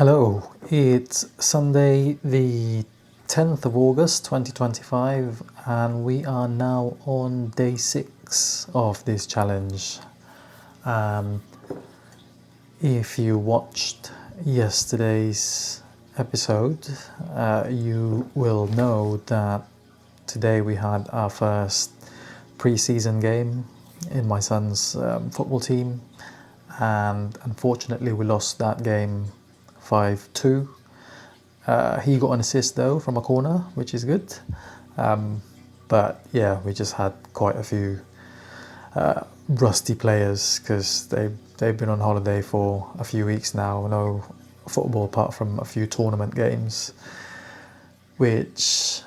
Hello, it's Sunday the 10th of August 2025 and we are now on day 6 of this challenge. If you watched yesterday's episode, you will know that today we had our first pre-season game in my son's football team, and unfortunately we lost that game 5-2. He got an assist though from a corner, which is good. But yeah, we just had quite a few rusty players because they've been on holiday for a few weeks now. No football apart from a few tournament games, which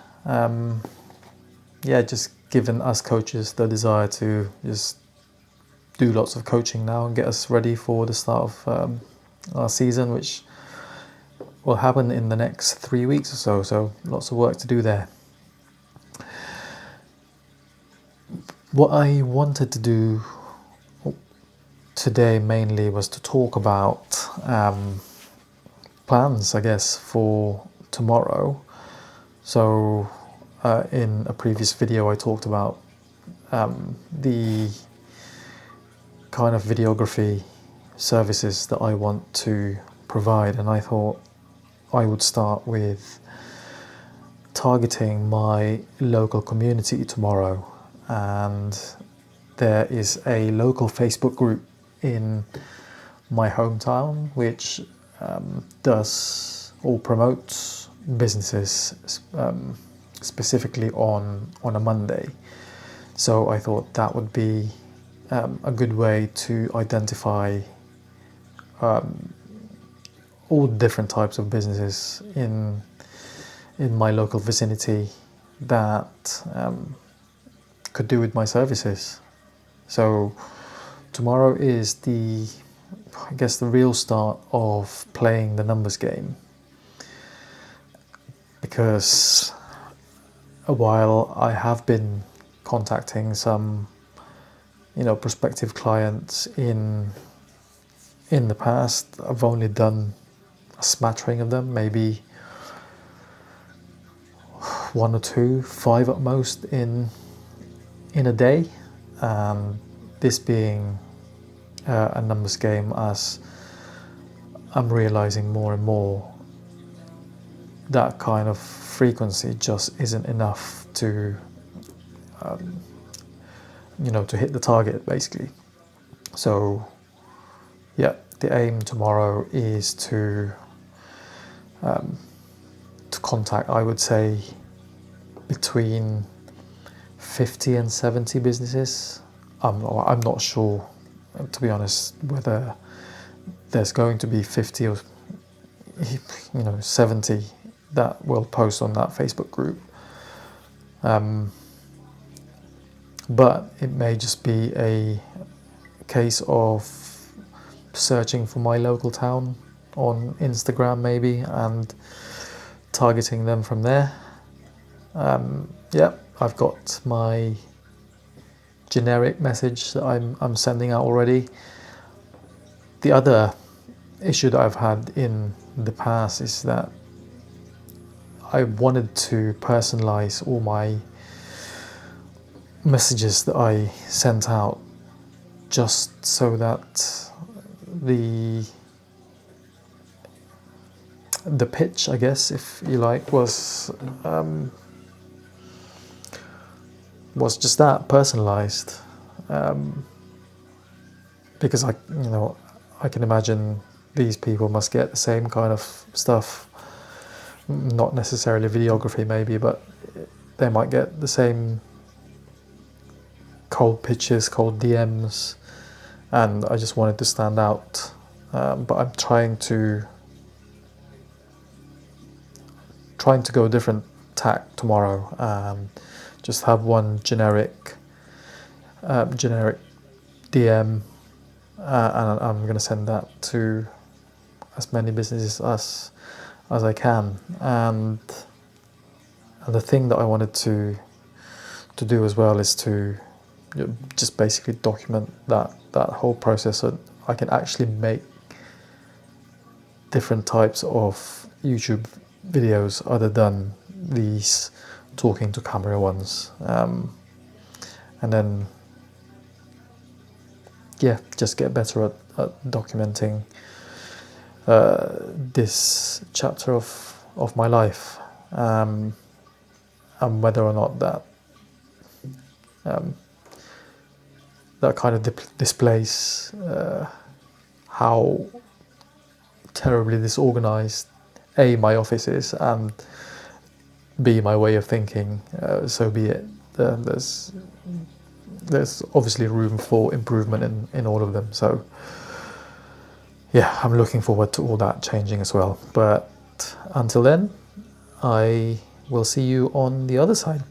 just given us coaches the desire to just do lots of coaching now and get us ready for the start of our season, which will happen in the next 3 weeks or so. So lots of work to do there. What I wanted to do today mainly was to talk about plans, I guess, for tomorrow. So in a previous video I talked about the kind of videography services that I want to provide, and I thought I would start with targeting my local community tomorrow. And there is a local Facebook group in my hometown which does or promotes businesses specifically on a Monday. So I thought that would be a good way to identify all different types of businesses in my local vicinity that could do with my services. So tomorrow is the real start of playing the numbers game, because while I have been contacting some prospective clients in the past, I've only done a smattering of them, maybe 1 or 2, 5 at most in a day. This being a numbers game, as I'm realizing more and more that kind of frequency just isn't enough to to hit the target basically. So yeah, the aim tomorrow is to contact, I would say, between 50 and 70 businesses. I'm not sure, to be honest, whether there's going to be 50 or 70 that will post on that Facebook group. But it may just be a case of searching for my local town on Instagram maybe and targeting them from there. I've got my generic message that I'm sending out already. The other issue that I've had in the past is that I wanted to personalize all my messages that I sent out, just so that the pitch, I guess, if you like, was just that, personalized, because I can imagine these people must get the same kind of stuff, not necessarily videography maybe, but they might get the same cold pitches, cold DMs, and I just wanted to stand out. But I'm trying to go a different tack tomorrow. Just have one generic DM, and I'm going to send that to as many businesses as I can. And the thing that I wanted to do as well is to just basically document that whole process, so I can actually make different types of YouTube videos other than these talking to camera ones, and then yeah, just get better at documenting this chapter of my life, and whether or not that kind of displays how terribly disorganized my office is, and B, my way of thinking, so be it. There's obviously room for improvement in all of them, so yeah, I'm looking forward to all that changing as well. But until then, I will see you on the other side.